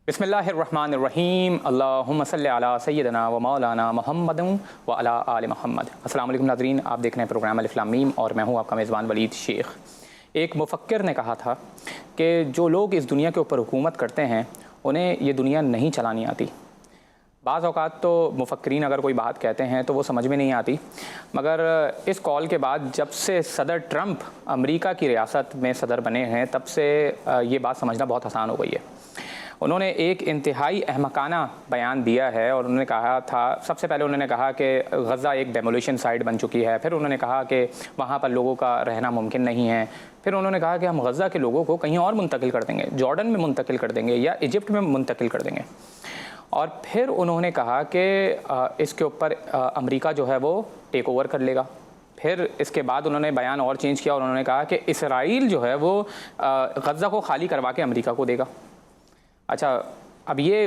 बिस्मिल्लाहिर्रहमानिर्रहीम अल्लाहुम्मा सल्लि अला सय्यदना व मौलाना मुहम्मद व अला आलि मुहम्मद। अस्सलाम वालेकुम नाज़रीन, आप देख रहे हैं प्रोग्राम अलिफ लाम मीम और मैं हूँ आपका मेज़बान वलीद शेख। एक मुफक्किर ने कहा था कि जो लोग इस दुनिया के ऊपर हुकूमत करते हैं उन्हें ये दुनिया नहीं चलानी आती। बाज़ औक़ात तो मुफक्किरीन अगर कोई बात कहते हैं तो वो समझ में नहीं आती, मगर इस कॉल के बाद जब से सदर ट्रंप अमेरिका की रियासत में सदर बने हैं तब से ये बात समझना बहुत आसान हो गई है। उन्होंने एक इंतहाई अहमकाना बयान दिया है और उन्होंने कहा था, सबसे पहले उन्होंने कहा कि गज़ा एक डेमोलिशन साइट बन चुकी है। फिर उन्होंने कहा कि वहाँ पर लोगों का रहना मुमकिन नहीं है। फिर उन्होंने कहा कि हम गज़ा के लोगों को कहीं और मुंतकिल कर देंगे, जॉर्डन में मुंतकिल कर देंगे या इजिप्ट में मुंतकिल कर देंगे। और फिर उन्होंने कहा कि इसके ऊपर अमेरिका जो है वो टेक ओवर कर लेगा। फिर इसके बाद उन्होंने बयान और चेंज किया और उन्होंने कहा कि इसराइल जो है वो गज़ा को खाली करवा के अमेरिका को देगा। अच्छा, अब ये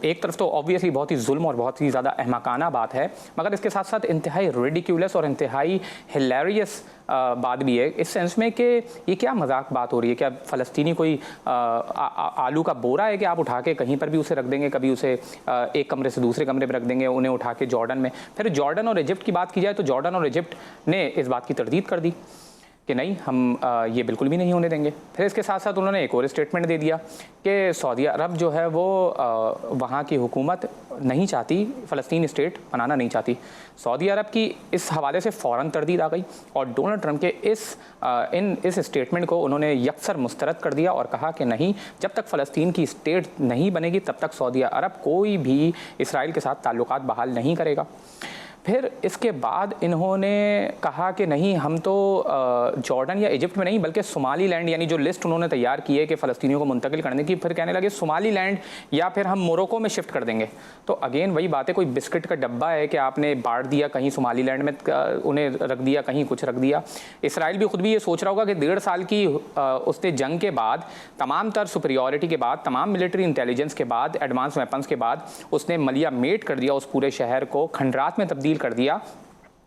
एक तरफ तो ऑब्वियसली बहुत ही जुल्म और बहुत ही ज़्यादा अहमकाना बात है, मगर इसके साथ साथ इंतहाई रिडिक्यूलस और इंतहाई हिलेरियस बात भी है, इस सेंस में कि ये क्या मजाक बात हो रही है। क्या फ़लस्तीनी कोई आलू का बोरा है कि आप उठा के कहीं पर भी उसे रख देंगे, कभी उसे एक कमरे से दूसरे कमरे में रख देंगे, उन्हें उठा के जॉर्डन में। फिर जॉर्डन और इजिप्ट की बात की जाए तो जॉर्डन और इजिप्ट ने इस बात की तरदीद कर दी कि नहीं, हम ये बिल्कुल भी नहीं होने देंगे। फिर इसके साथ साथ उन्होंने एक और स्टेटमेंट दे दिया कि सऊदी अरब जो है वो वहाँ की हुकूमत नहीं चाहती, फ़लस्तीन स्टेट बनाना नहीं चाहती। सऊदी अरब की इस हवाले से फ़ौरन तरदीद आ गई और डोनाल्ड ट्रंप के इस स्टेटमेंट को उन्होंने यकसर मुस्तरद कर दिया और कहा कि नहीं, जब तक फ़लस्तीन की स्टेट नहीं बनेगी तब तक सऊदी अरब कोई भी इसराइल के साथ ताल्लुकात बहाल नहीं करेगा। फिर इसके बाद इन्होंने कहा कि नहीं, हम तो जॉर्डन या इजिप्ट में नहीं बल्कि सोमाली लैंड, यानी जो लिस्ट उन्होंने तैयार की है कि फ़लस्तीनियों को मुंतकिल करने की, फिर कहने लगे सोमाली लैंड या फिर हम मोरक्को में शिफ्ट कर देंगे। तो अगेन वही बात है, कोई बिस्किट का डब्बा है कि आपने बांट दिया, कहीं सोमाली लैंड में उन्हें रख दिया, कहीं कुछ रख दिया। इसराइल भी खुद भी ये सोच रहा होगा कि 1.5 साल की उसने जंग के बाद, तमाम तर सुपरियॉरिटी के बाद, तमाम मिलिट्री इंटेलिजेंस के बाद, एडवांस वेपन्स के बाद उसने मलिया मेट कर दिया, उस पूरे शहर को खंडरात में तब्दील कर दिया।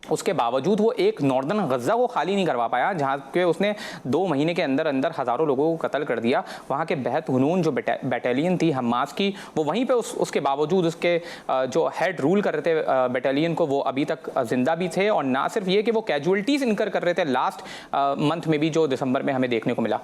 उसके बावजूद वो एक नॉर्दर्न गज़ा को खाली नहीं करवा पाया, जहाँ के उसने 2 महीने के अंदर अंदर हज़ारों लोगों को कत्ल कर दिया। वहाँ के बेहत हुनून जो बटालियन थी हमास की, वो वहीं पे उसके बावजूद उसके जो हेड रूल कर रहे थे बटालियन को, वो अभी तक ज़िंदा भी थे। और ना सिर्फ ये कि वो कैजुअल्टीज़ इनकर कर रहे थे लास्ट मंथ में भी, जो दिसंबर में हमें देखने को मिला।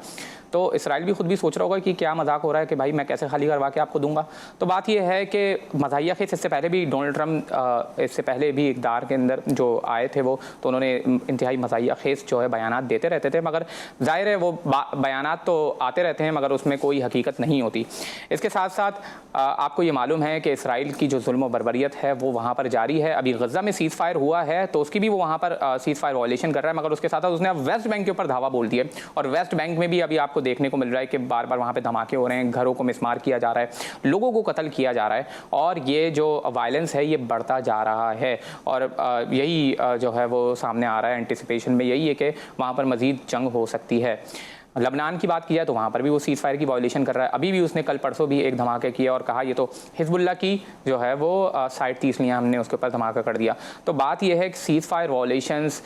तो इसराइल भी खुद भी सोच रहा होगा कि क्या मजाक हो रहा है कि भाई मैं कैसे खाली करवा के आपको दूंगा। तो बात यह है कि मज़ाहिया खेस इससे पहले भी डोनाल्ड ट्रंप इससे पहले भी इक़्तिदार के अंदर जो आए थे वो, तो उन्होंने इंतहाई मज़ाहिया खेस जो है बयानात देते रहते थे, मगर ज़ाहिर है वो बयानात तो आते रहते हैं मगर उसमें कोई हकीकत नहीं होती। इसके साथ साथ आपको ये मालूम है कि इसराइल की जो जुल्म व बर्बरियत है वो वहाँ पर जारी है। अभी गज़ा में सीज़ फायर हुआ है तो उसकी भी वो वहाँ पर सीज़ फायर वायलेशन कर रहा है, मगर उसके साथ साथ उसने अब वेस्ट बैंक के ऊपर धावा बोल दिया और वेस्ट बैंक में भी अभी आपको देखने को मिल रहा है कि बार बार वहाँ पे धमाके हो रहे हैं, घरों को मिसमार किया जा रहा है, लोगों को कत्ल किया जा रहा है और ये जो वायलेंस है ये बढ़ता जा रहा है। और यही जो है वो सामने आ रहा है, एंटिसिपेशन में यही है कि वहाँ पर मज़ीद जंग हो सकती है। लबनान की बात की जाए तो वहाँ पर भी वो सीज़ फायर की वायलेशन कर रहा है। अभी भी उसने कल परसों भी एक धमाके किया और कहा ये तो हिजबुल्लाह की जो है वो साइट थी, इसलिए हमने उसके ऊपर धमाका कर दिया। तो बात यह है कि सीज़ फायर वायलेशंस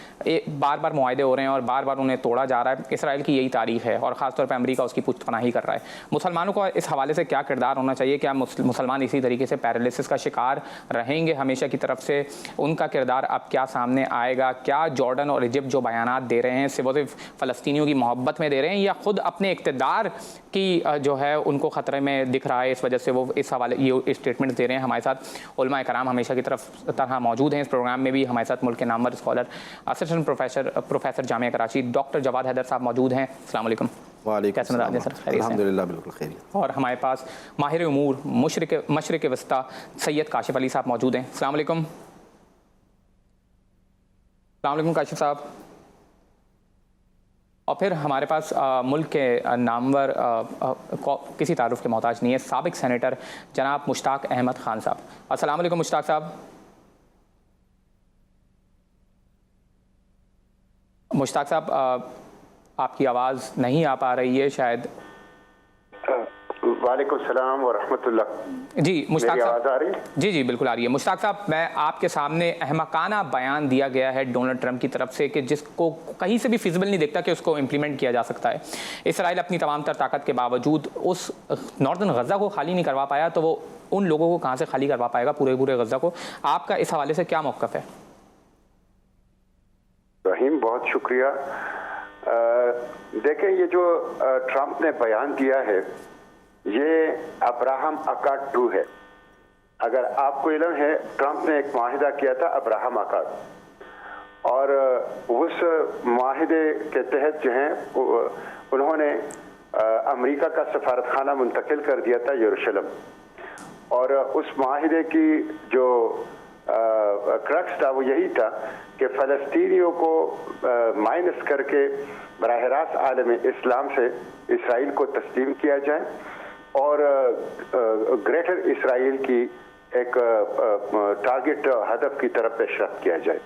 बार बार मुआहदे हो रहे हैं और बार बार उन्हें तोड़ा जा रहा है। इसराइल की यही तारीख है और ख़ासतौर पर अमेरिका उसकी पुश्तपनाही कर रहा है। मुसलमानों का इस हवाले से क्या किरदार होना चाहिए? क्या मुसलमान इसी तरीके से पैरालिसिस का शिकार रहेंगे हमेशा की तरफ से? उनका किरदार अब क्या सामने आएगा? क्या जॉर्डन और इजिप्ट जो बयानात दे रहे हैं सिर्फ फ़लस्तीनियों की मोहब्बत में दे रहे हैं या खुद अपने इक़्तिदार की जो है उनको ख़तरे में दिख रहा है, इस वजह से वो इस हवाले ये स्टेटमेंट दे रहे हैं? हमारे साथ उलमा कराम हमेशा की तरह मौजूद हैं इस प्रोग्राम में भी। हमारे साथ मुल्क के नामवर scholar assistant professor Jamia Karachi doctor Jawad Haider साहब मौजूद हैं। अस्सलाम वालेकुम। वालेकुम सर? अल्हम्दुलिल्लाह बिल्कुल खैरियत। और हमारे पास माहिर उमूर मशरिक़ वस्ता सैयद काशिफ अली साहब मौजूद हैं। अस्सलाम वालेकुम। अस्सलाम वालेकुम काशिफ साहब। और फिर हमारे पास मुल्क के नामवर किसी तारुफ के मोहताज नहीं है, साबिक सेनेटर जनाब मुश्ताक अहमद ख़ान साहब। अस्सलाम वालेकुम मुश्ताक साहब। मुश्ताक साहब आपकी आवाज़ नहीं आ पा रही है शायद। वालेकुम सलाम व रहमतुल्लाह। जी मुश्ताक मेरी आवाज़ आ साहब, रही है? जी बिल्कुल आ रही है। मुश्ताक साहब, मैं आपके सामने अहमकाना बयान दिया गया है डोनाल्ड ट्रंप की तरफ से कि जिसको कहीं से भी फिजिबल नहीं दिखता कि उसको इम्प्लीमेंट किया जा सकता है। इसराइल अपनी तमाम तर ताकत के बावजूद उस नॉर्दर्न गज़ा को खाली नहीं करवा पाया, तो वो उन लोगों को कहाँ से खाली करवा पाएगा पूरे गज़ा को? आपका इस हवाले से क्या मौक़िफ़ है? रहीम, बहुत शुक्रिया। देखें, ये जो ट्रंप ने बयान दिया है ये अब्राहम अकार्ड 2 है। अगर आपको इल्म है, ट्रंप ने एक माहिदा किया था अब्राहम अकार्ड, और उस माहिदे के तहत जो है उन्होंने अमेरिका का सफारतखाना मुंतकिल कर दिया था यरूशलेम, और उस माहिदे की जो क्रक्स था वो यही था कि फ़लस्तीनियों को माइनस करके बराह रास्त आलम इस्लाम से इसराइल को तस्लीम किया जाए और ग्रेटर इसराइल की एक टारगेट हदफ की तरफ पेशरफ्त किया जाए।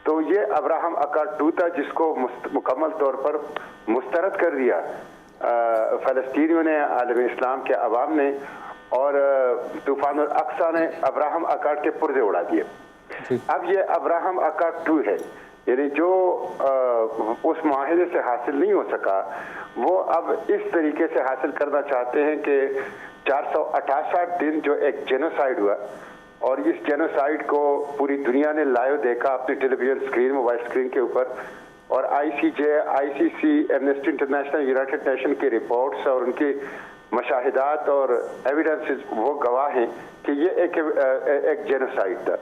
तो ये अब्राहम अकार्ड 2 था, जिसको मुकम्मल तौर पर मुस्तरद कर दिया फ़लस्तीनियों ने, आलम इस्लाम के अवाम ने, और तूफान अक्सा ने अब्राहम अकार्ड के पुर्जे उड़ा दिए। अब ये अब्राहम अकार्ड 2 है, यानी जो उस माहिदे से हासिल नहीं हो सका वो अब इस तरीके से हासिल करना चाहते हैं कि 468 दिन जो एक जेनोसाइड हुआ, और इस जेनोसाइड को पूरी दुनिया ने लाइव देखा अपनी टेलीविजन स्क्रीन, मोबाइल स्क्रीन के ऊपर, और ICJ, ICC, amnesty international, United nation की रिपोर्ट्स और उनकी मशाहिदात और एविडेंसेस वो गवाह हैं कि ये एक जेनोसाइड था।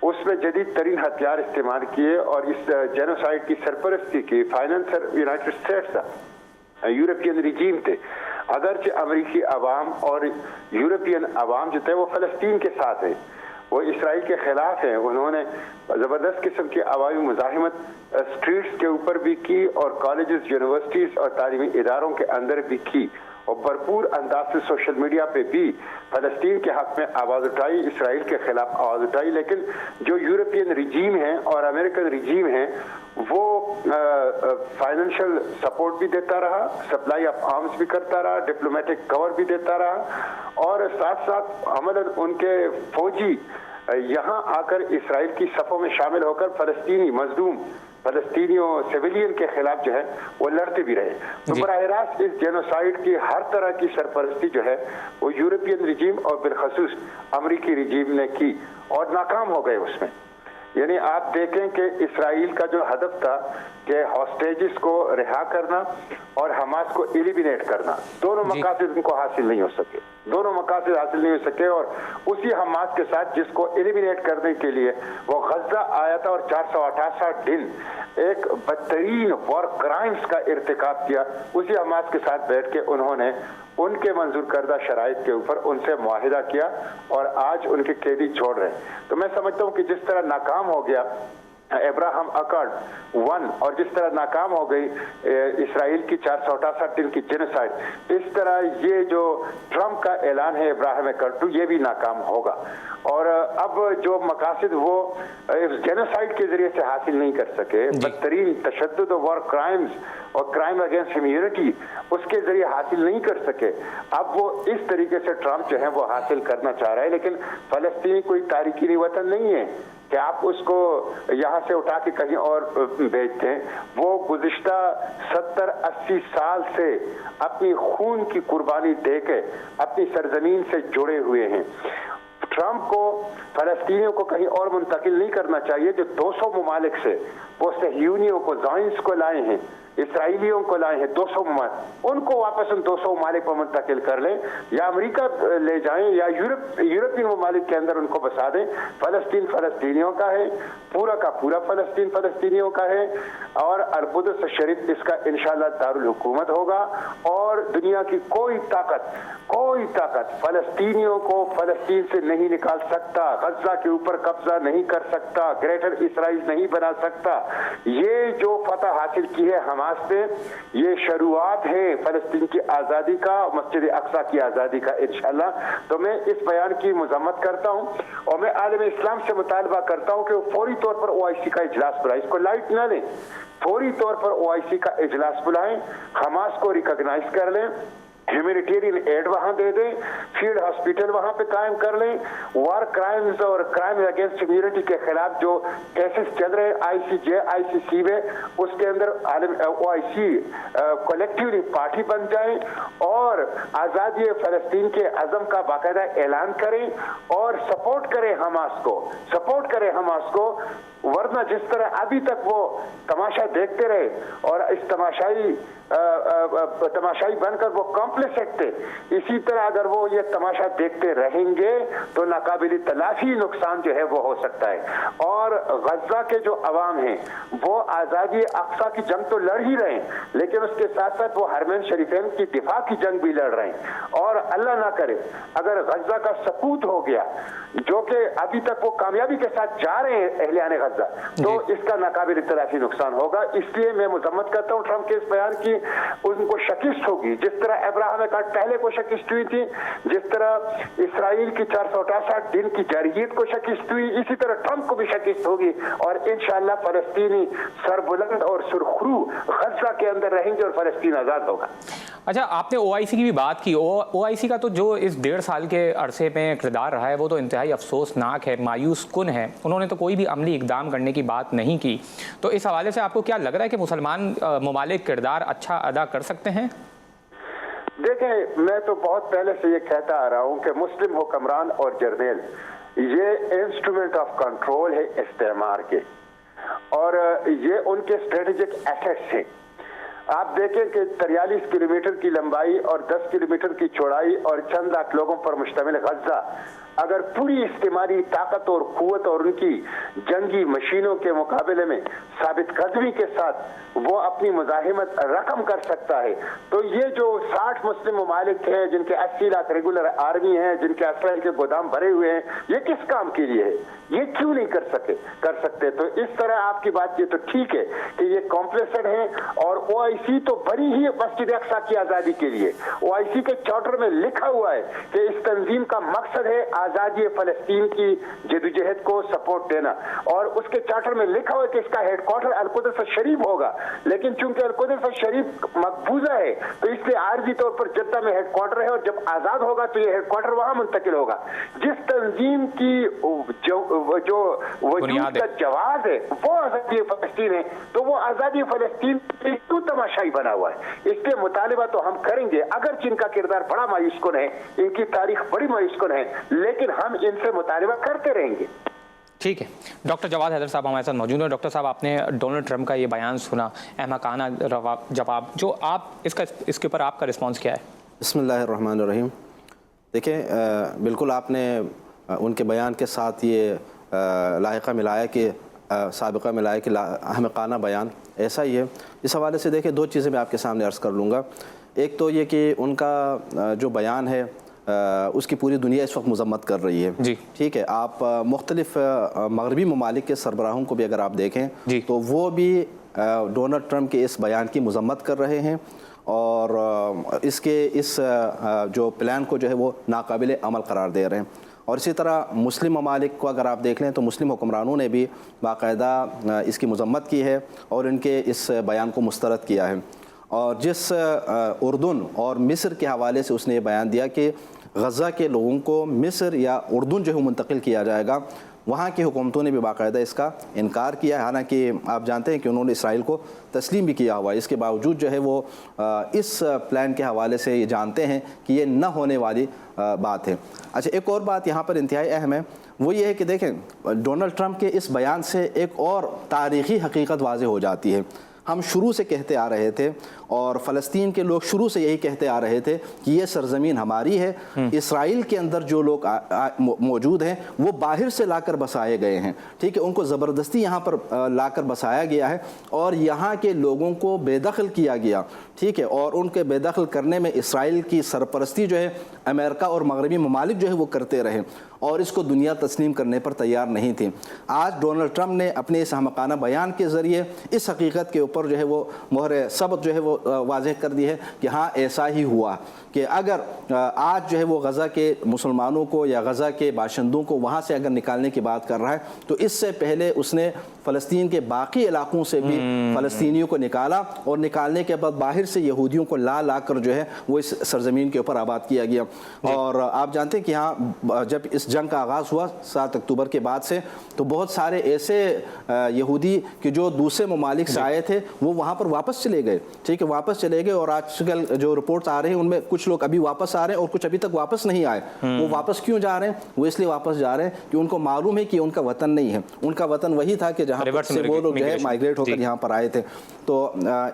उसमें जदीद तरीन हथियार इस्तेमाल किए और इस जेनोसाइड की सरपरस्ती की फाइनेंसर यूनाइटेड स्टेट्स था, यूरोपियन रिजीम थे। अगरचे अमेरिकी अवाम और यूरोपियन अवाम जो थे वो फ़लस्तीन के साथ हैं, वो इसराइल के ख़िलाफ़ हैं। उन्होंने ज़बरदस्त किस्म की अवामी मुज़ाहिमत स्ट्रीट्स के ऊपर भी की और कॉलेजेस, यूनिवर्सिटीज़ और तालीमी इदारों के अंदर भी की, और भरपूर अंदाज से सोशल मीडिया पे भी फ़लस्तीन के हक़ में आवाज़ उठाई, इसराइल के ख़िलाफ़ आवाज़ उठाई। लेकिन जो यूरोपियन रिजीम है और अमेरिकन रिजीम है वो फाइनेंशियल सपोर्ट भी देता रहा, सप्लाई ऑफ आर्म्स भी करता रहा, डिप्लोमेटिक कवर भी देता रहा, और साथ साथ अमलन उनके फौजी यहाँ आकर इसराइल की सफ़ों में शामिल होकर फ़लस्तीनी मजलूम फ़लस्तीनियों सिविलियन के खिलाफ जो है वो लड़ते भी रहे। तो बराह रास्त इस जेनोसाइड की हर तरह की सरपरस्ती जो है वो यूरोपियन रिजीम और बिलखसूस अमरीकी रिजीम ने की और नाकाम हो गए उसमें। यानी आप देखें कि इसराइल का जो हदफ था कि हॉस्टेजेस को रिहा करना और हमास को एलिमिनेट करना, दोनों मकासद उनको हासिल नहीं हो सके, दोनों मकासद हासिल नहीं हो सके। और उसी हमास के साथ जिसको एलिमिनेट करने के लिए वो गज़ा आया था और 468 दिन एक बदतरीन वॉर क्राइम्स का इर्तिकाब किया, उसी हमास के साथ बैठ के उन्होंने उनके मंजूर करदा शराइत के ऊपर उनसे मुआहिदा किया और आज उनके कैदी छोड़ रहे हैं। तो मैं समझता हूँ कि जिस तरह नाकाम हो गया अब्राहम अकार्ड 1 और जिस तरह नाकाम हो गई इसराइल की 468 दिन की जेनोसाइड, इस तरह ये जो ट्रंप का ऐलान है अब्राहम अकार्ड 2 ये भी नाकाम होगा। और अब जो मकासद वो जेनोसाइड के जरिए से हासिल नहीं कर सके, बदतरीन तशद्दुद और वॉर क्राइम्स और क्राइम अगेंस्ट ह्यूमैनिटी उसके जरिए हासिल नहीं कर सके, अब वो इस तरीके से ट्रंप जो है वो हासिल करना चाह रहा है। लेकिन फ़लस्तीन कोई तारीखी वतन नहीं है कि आप उसको यहाँ से उठा के कहीं और भेज दें। वो गुज़िश्ता 70-80 साल से अपनी खून की कुर्बानी दे के अपनी सरजमीन से जुड़े हुए हैं। ट्रंप को फ़लस्तीनियों को कहीं और मुंतकिल नहीं करना चाहिए। जो 200 ममालिक से वो सहयूनियों को, ज़ाइंस को लाए हैं, इसराइलियों को लाए हैं 200 ममालिक, उनको वापस उन 200 ममालिक पर मुंतकिल कर लें या अमेरिका ले जाएं या यूरोपियन ममालिक के अंदर उनको बसा दें। फ़लस्तीन फ़लस्तीनियों का है, पूरा का पूरा फ़लस्तीन फ़लस्तीनियों का है और अल-कुद्स शरीफ इसका इंशाअल्लाह दारुल हुकूमत होगा। और दुनिया की कोई ताकत फ़लस्तीनियों को फ़लस्तीन से नहीं निकाल सकता, गज़ा के ऊपर कब्जा नहीं कर सकता, ग्रेटर इसराइल नहीं बना सकता। ये जो फतह हासिल की है हमास पे, ये शुरुआत है फ़लस्तीन की आज़ादी का, मस्जिद अक्सा की आज़ादी का इंशाअल्लाह। तो मैं इस बयान की मज़म्मत करता हूँ और मैं आलम इस्लाम से मुतालबा करता हूँ कि वो फौरी तौर पर OIC का इजलास बुलाए, इसको लाइट ना लें, फौरी तौर पर OIC का इजलास बुलाएं, हमास को रिकॉग्नाइज कर लें, ह्यूमैनिटेरियन एड वहां दे दें, फील्ड हॉस्पिटल वहां पे कायम कर लें, वार क्राइम्स और क्राइम अगेंस्ट ह्यूमैनिटी के खिलाफ जो केसेस चल रहे हैं ICJ ICC में, उसके अंदर OIC कलेक्टिवली पार्टी बन जाए और आज़ादी फ़लस्तीन के अज़म का बाकायदा ऐलान करें और सपोर्ट करें हमास को, वरना जिस तरह अभी तक वो तमाशा देखते रहे और इस तमाशाई बनकर वो कॉम्प्लेसेंट थे, इसी तरह अगर वो ये तमाशा देखते रहेंगे तो नाकाबिल तलाफी नुकसान जो है वो हो सकता है। और गजा के जो अवाम हैं वो आज़ादी अक्सा की जंग तो लड़ ही रहे हैं, लेकिन उसके साथ साथ वो हरमैन शरीफैन की दिफा की जंग भी लड़ रहे हैं। और अल्लाह ना करे अगर गजा का सकूत हो गया, जो कि अभी तक वो कामयाबी के साथ जा रहे हैं अहलियान गजा, तो इसका नाकाबिल तलाफी नुकसान होगा। इसलिए मैं मजम्मत करता हूँ ट्रंप के इस बयान की। उनको शिकस्त होगी, जिस तरह अब्राहम अकार्ड पहले को शिकस्त हुई थी, जिस तरह इसराइल की 468 दिन की जारियत को शिकस्त हुई, इसी तरह ट्रंप को भी शिकस्त होगी और इंशाअल्लाह फलस्तीनी सरबुलंद और सुरखरू गजा के अंदर रहेंगे और फलस्तीन आज़ाद होगा। अच्छा, आपने OIC की भी बात की। OIC का तो जो इस 1.5 साल के अरसे में किरदार रहा है वो तो इंतहाई अफसोसनाक है, मायूस कुन है। उन्होंने तो कोई भी अमली इकदाम करने की बात नहीं की। तो इस हवाले से आपको क्या लग रहा है कि मुसलमान ममालिक किरदार अच्छा अदा कर सकते हैं? देखें, मैं तो बहुत पहले से ये कहता आ रहा हूँ कि मुस्लिम हुक्मरान और जर्नैल ये इंस्ट्रूमेंट ऑफ कंट्रोल है इस्तेमार के, और ये उनके स्ट्रेटेजिक एसेट्स हैं। आप देखें कि 43 किलोमीटर की लंबाई और 10 किलोमीटर की चौड़ाई और चंद लाख लोगों पर मुश्तमिल गजा अगर पूरी इस्तेमाली ताकत और कुव्वत और उनकी जंगी मशीनों के मुकाबले में साबित कदमी के साथ वो अपनी मुजाहिमत रकम कर सकता है, तो ये जो 60 मुस्लिम ममालिक हैं जिनके 80 लाख रेगुलर आर्मी हैं, जिनके असलहे के गोदाम भरे हुए हैं, ये किस काम के लिए है? ये क्यों नहीं कर सकते? तो इस तरह आपकी बात ये तो ठीक है कि ये कॉम्प्लेक्सेड है। और OIC तो बड़ी ही मस्जिद अक्सा की आज़ादी के लिए, OIC के चार्टर में लिखा हुआ है कि इस तंजीम का मकसद है आज़ादी फ़लस्तीन की जदोजहद को सपोर्ट देना, और उसके चार्टर में लिखा हुआ है कि इसका हेडक्वार्टर अल-कुद्स शरीफ होगा। लेकिन चूंकि अल-कुद्स शरीफ मकबूजा है तो इसलिए आर्जी तौर पर जद्दा में हेडक्वार्टर है, और जब आज़ाद होगा तो ये हेडक्वार्टर वहां मुंतकिल होगा। जिस तंजीम की जो वजूद का जवाब है वो आज़ादी फ़लस्तीन है, तो वो आज़ादी फ़लस्तीन क्यों तमाशाई बना हुआ है? इसलिए मुतालिबा तो हम करेंगे, अगर जिनका किरदार बड़ा मायूस कुन है, इनकी तारीख बड़ी मायूस कुन है, लेकिन हम इनसे मुतालिबा करते रहेंगे। ठीक है, डॉक्टर जवाद हैदर साहब हमारे साथ मौजूद हैं। डॉक्टर साहब, आपने डोनाल्ड ट्रंप का ये बयान सुना, अहमकाना जवाब, जो आप इसके ऊपर आपका रिस्पॉन्स क्या है? बिस्मिल्लाहिर्रहमानिर्रहीम। देखिए, बिल्कुल आपने उनके बयान के साथ ये लाहिका मिलाया कि साबिका मिलाया कि अहमकाना बयान ऐसा ही है। इस हवाले से देखिए, दो चीज़ें मैं आपके सामने अर्ज़ कर लूँगा। एक तो ये कि उनका जो बयान है उसकी पूरी दुनिया इस वक्त मजम्मत कर रही है जी। ठीक है, आप मुख्तलिफ मगरबी ममालिक के सरबराहों को भी अगर आप देखें तो वो भी डोनाल्ड ट्रंप के इस बयान की मजम्मत कर रहे हैं और इस जो प्लान को जो है वो नाकाबिल अमल करार दे रहे हैं। और इसी तरह मुस्लिम ममालिक को अगर आप देख लें तो मुस्लिम हुक्मरानों ने भी बाकायदा इसकी मजम्मत की है और इनके इस बयान को मुस्तरद किया है। और जिस उर्दून और मिस्र के हवाले से उसने ये बयान दिया कि गज़ा के लोगों को मिस्र या उर्दून जो है मुंतकिल किया जाएगा, वहाँ की हुकूमतों ने भी बाकायदा इसका इनकार किया है। हालांकि आप जानते हैं कि उन्होंने इसराइल को तस्लीम भी किया हुआ है, इसके बावजूद जो है वो इस प्लान के हवाले से ये जानते हैं कि ये न होने वाली बात है। अच्छा, एक और बात यहाँ पर इंतहाई अहम है, वो ये है कि देखें डोनाल्ड ट्रंप के इस बयान से एक और तारीख़ी हकीकत वाज़ेह हो जाती है। हम शुरू से कहते आ रहे थे और फ़लस्तीन के लोग शुरू से यही कहते आ रहे थे कि ये सरज़मीन हमारी है, इसराइल के अंदर जो लोग मौजूद हैं वो बाहर से लाकर बसाए गए हैं। ठीक है, उनको ज़बरदस्ती यहाँ पर लाकर बसाया गया है और यहाँ के लोगों को बेदखल किया गया। ठीक है, और उनके बेदखल करने में इसराइल की सरपरस्ती जो है अमेरिका और मगरबी ममालिक जो है वो करते रहे और इसको दुनिया तस्लीम करने पर तैयार नहीं थी। आज डोनाल्ड ट्रंप ने अपने इस अहमकाना बयान के ज़रिए इस हकीकत के ऊपर ऊपर जो है वो मोहर सबत जो है वो वाज़ेह कर दी है कि हाँ ऐसा ही हुआ कि अगर आज जो है वो गज़ा के मुसलमानों को या गज़ा के बाशिंदों को वहाँ से अगर निकालने की बात कर रहा है तो इससे पहले उसने फ़लस्तीन के बाकी इलाकों से भी फ़लस्तीनियों को निकाला और निकालने के बाद बाहर से यहूदियों को ला कर जो है वो इस सरजमीन के ऊपर आबाद किया गया। और आप जानते हैं कि यहाँ जब इस जंग का आगाज़ हुआ 7 अक्टूबर के बाद से तो बहुत सारे ऐसे यहूदी कि जो दूसरे ममालिक से आए थे वो वहाँ पर वापस चले गए, ठीक है, वापस चले गए। और आजकल जो रिपोर्ट्स आ रहे हैं उनमें कुछ लोग अभी वापस आ रहे हैं और कुछ अभी तक वापस नहीं आए। वो वापस क्यों जा रहे हैं? वो इसलिए वापस जा रहे हैं कि उनको मालूम है कि उनका वतन नहीं है, उनका वतन वही था कि जहाँ से वो लोग जो है माइग्रेट होकर यहाँ पर आए थे। तो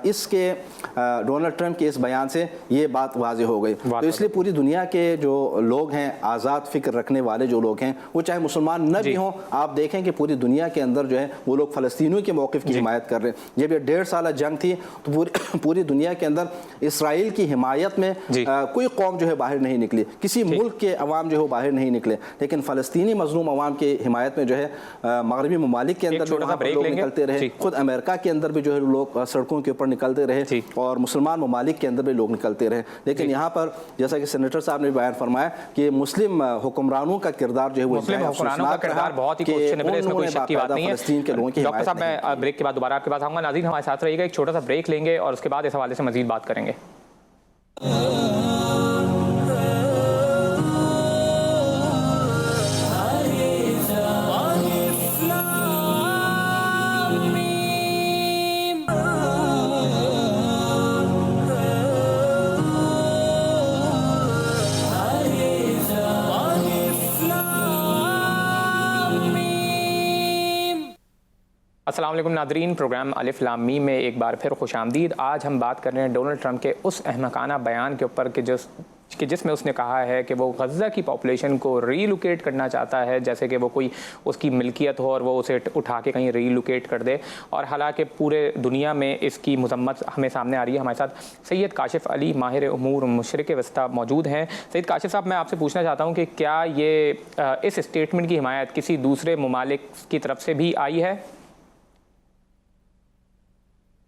इसके डोनाल्ड ट्रंप के इस बयान से ये बात वाज़े हो गई। तो इसलिए पूरी दुनिया के जो लोग हैं, आज़ाद फिक्र रखने वाले जो लोग हैं, वो चाहे मुसलमान न भी हों, आप देखें कि पूरी दुनिया के अंदर जो है वो लोग फ़लस्तीनियों के मौक़िफ़ की हिमायत कर रहे हैं। जब ये 1.5 साल जंग थी तो पूरी दुनिया के अंदर इसराइल की हिमायत में कोई कौम जो है बाहर नहीं निकली, किसी मुल्क के अवाम जो है बाहर नहीं निकले, लेकिन फ़लस्तीनी मज़लूम अवाम की हिमायत में जो है मगरबी ममालिक के अंदर लोग निकलते रहे, खुद अमेरिका के अंदर भी जो है लोग सड़कों के ऊपर निकलते रहे और मुसलमान ममालिक के अंदर भी लोग निकलते रहे। लेकिन यहाँ पर जैसा कि सेनेटर साहब ने बयान फरमाया कि मुस्लिम हुक्मरानों का किरदार जो है वो बहुत ही क्वेश्चनेबल है, इसमें कोई शक की बात नहीं है। डॉक्टर साहब मैं ब्रेक के बाद दोबारा आपके पास आऊंगा। नाज़रीन हमारे साथ रहिएगा, एक छोटा सा ब्रेक लेंगे और उसके बाद इस हवाले से मजीद बात करेंगे। अस्सलाम वालेकुम नादरीन, प्रोग्राम अलिफ लाम मीम में एक बार फिर खुशामदीद। आज हम बात कर रहे हैं डोनाल्ड ट्रंप के उस अहमकाना बयान के ऊपर कि जिसमें उसने कहा है कि वो गज़ा की पॉपुलेशन को रीलोकेट करना चाहता है, जैसे कि वो कोई उसकी मिल्कियत हो और वो उसे उठा के कहीं रीलोकेट कर दे। और हालांकि पूरे दुनिया में इसकी मजम्मत हमें सामने आ रही है। हमारे साथ सैयद काशिफ अली माहिर उमूर मुशरिक वस्ता मौजूद हैं। सैयद काशिफ साहब, मैं आपसे पूछना चाहता हूँ कि क्या ये इस स्टेटमेंट की हिमायत किसी दूसरे ममालिक की तरफ से भी आई है?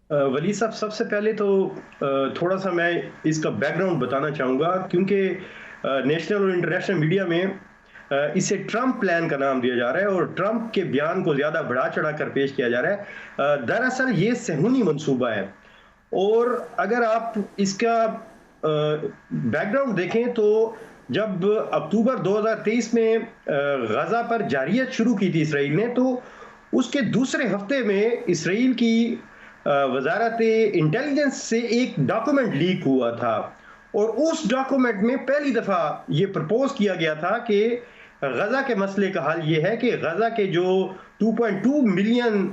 वली साहब, सबसे पहले तो थोड़ा सा मैं इसका बैकग्राउंड बताना चाहूँगा, क्योंकि नेशनल और इंटरनेशनल मीडिया में इसे ट्रंप प्लान का नाम दिया जा रहा है और ट्रंप के बयान को ज़्यादा बढ़ा चढ़ा कर पेश किया जा रहा है। दरअसल ये सहूनी मंसूबा है और अगर आप इसका बैकग्राउंड देखें तो जब अक्टूबर 2023 में गज़ा पर जारियत शुरू की थी इसराइल ने, तो उसके दूसरे हफ्ते में इसराइल की वजारत इंटेलिजेंस से एक डॉक्यूमेंट लीक हुआ था और उस डॉक्यूमेंट में पहली दफ़ा ये प्रपोज किया गया था कि गज़ा के मसले का हल ये है कि गज़ा के जो 2.2 मिलियन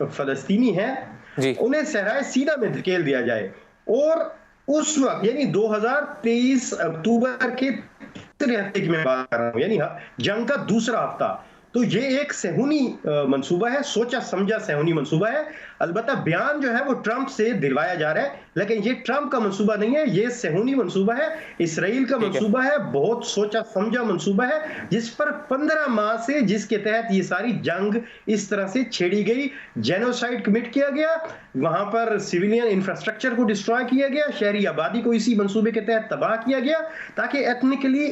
फ़लस्तीनी हैं उन्हें सहराए सीना में धकेल दिया जाए। और उस वक्त यानी 2023 अक्टूबर के तीसरे हफ्ते की मैं बात कर रहा हूँ, यानी जंग का दूसरा हफ्ता। तो ये एक सहूनी मंसूबा है, सोचा समझा सहूनी मंसूबा है। अलबत्ता बयान जो है वो ट्रंप से दिलवाया जा रहा है, लेकिन ये ट्रंप का मंसूबा नहीं है, ये सहूनी मंसूबा है, इसराइल का मंसूबा है, बहुत सोचा समझा मंसूबा है, जिस पर 15 माह से जिसके तहत ये सारी जंग इस तरह से छेड़ी गई, जेनोसाइड कमिट किया गया, वहां पर सिविलियन इंफ्रास्ट्रक्चर को डिस्ट्रॉय किया गया, शहरी आबादी को इसी मंसूबे के तहत तबाह किया गया, ताकि एथनिकली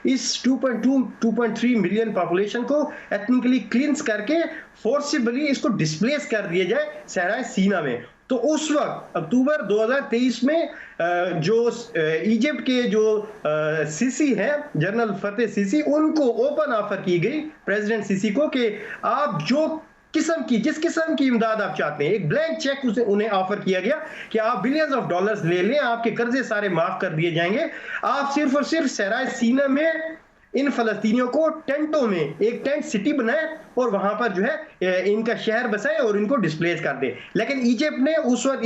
इस 2.3 मिलियन पॉपुलेशन को एथनिकली क्लींस करके फोर्सिबली इसको डिस्प्लेस कर दिया जाए सहराए सीना में। तो उस वक्त अक्टूबर 2023 में जो इजिप्ट के जो सीसी हैं, जनरल फतेह सीसी, उनको ओपन ऑफर की गई प्रेसिडेंट सीसी को कि आप जिस किस्म की इमदाद आप चाहते हैं, एक ब्लैंक चेक उन्हें ऑफर किया गया कि आप बिलियंस ऑफ डॉलर्स ले लें, आपके कर्जे सारे माफ कर दिए जाएंगे, आप सिर्फ और सिर्फ सहराए सीना में इन फलस्तीनियों को टेंटों में एक टेंट सिटी बनाए और वहां पर जो है इनका शहर बसाए और इनको डिस्प्लेस कर दे। लेकिन इजिप्ट ने उस वक्त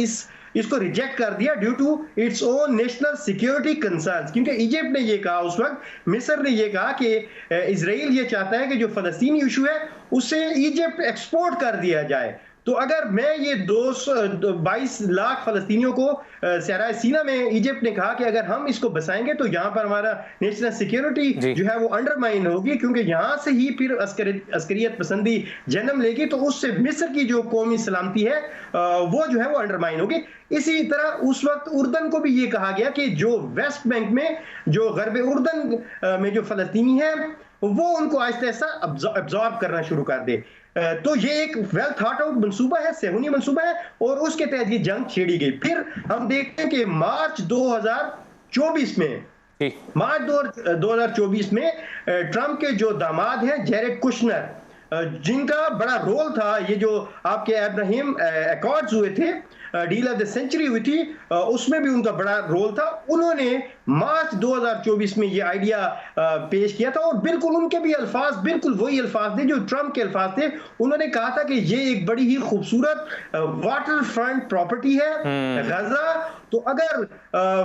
इसको रिजेक्ट कर दिया due to its own national security concerns, क्योंकि इजिप्ट ने ये कहा उस वक्त, मिस्र ने ये कहा कि इजराइल ये चाहता है कि जो फलस्तीनी इशू है उसे इजिप्ट एक्सपोर्ट कर दिया जाए। तो अगर मैं ये 22 लाख फ़लस्तीनियों को सहराए सीना में इजिप्ट ने कहा कि अगर हम इसको बसाएंगे तो यहाँ पर हमारा नेशनल सिक्योरिटी जो है वो अंडरमाइन होगी, क्योंकि यहाँ से ही फिर अस्करियत पसंदी जन्म लेगी, तो उससे मिस्र की जो कौमी सलामती है वो जो है वो अंडरमाइन होगी। इसी तरह उस वक्त उर्दन को भी ये कहा गया कि जो वेस्ट बैंक में, जो गरब उर्दन में जो फ़लस्तीनी है वो उनको आहिस्ता आहिस्ता अब्जॉर्ब करना शुरू कर दे। तो ये एक वेल थॉट आउट मंसूबा है, सेहूनी मंसूबा है, और उसके तहत ये जंग छेड़ी गई। फिर हम देखते हैं कि मार्च 2024 में ट्रंप के जो दामाद हैं जेरेड कुशनर, जिनका बड़ा रोल था, ये जो आपके अब्राहम अकॉर्ड्स हुए थे, डील ऑफ द सेंचुरी हुई थी, उसमें भी उनका बड़ा रोल था। उन्होंने मार्च 2024 में ये आइडिया पेश किया था, और बिल्कुल उनके भी अल्फाज बिल्कुल वही अल्फाज थे जो ट्रंप के अल्फाज थे। उन्होंने कहा था कि ये एक बड़ी ही खूबसूरत वाटर फ्रंट प्रॉपर्टी है गजा, तो अगर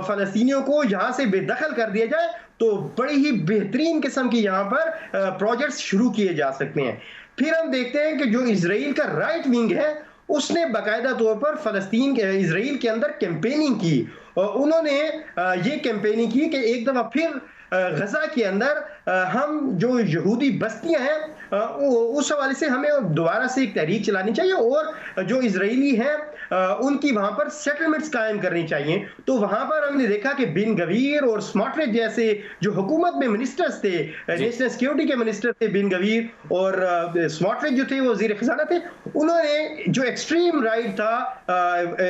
फ़लस्तीनियों को यहाँ से बेदखल कर दिया जाए तो बड़ी ही बेहतरीन किस्म की यहाँ पर प्रोजेक्ट्स शुरू किए जा सकते हैं। फिर हम देखते हैं कि जो इजराइल का राइट विंग है उसने बाकायदा तौर पर इजराइल के अंदर कैंपेनिंग की, और उन्होंने ये कैंपेनिंग की कि एक दफ़ा फिर गजा के अंदर हम जो यहूदी बस्तियां हैं उस हवाले से हमें दोबारा से एक तहरीक चलानी चाहिए, और जो इजरायली हैं उनकी वहां पर सेटलमेंट्स कायम करनी चाहिए। तो वहां पर हमने देखा कि बिन गवीर और स्मॉट्रिच जैसे जो हुकूमत में मिनिस्टर्स थे, नेशनल सिक्योरिटी के मिनिस्टर थे बिन गवीर, और स्मॉट्रिच जो थे वो वज़ीर खजाना थे, उन्होंने जो एक्सट्रीम राइट था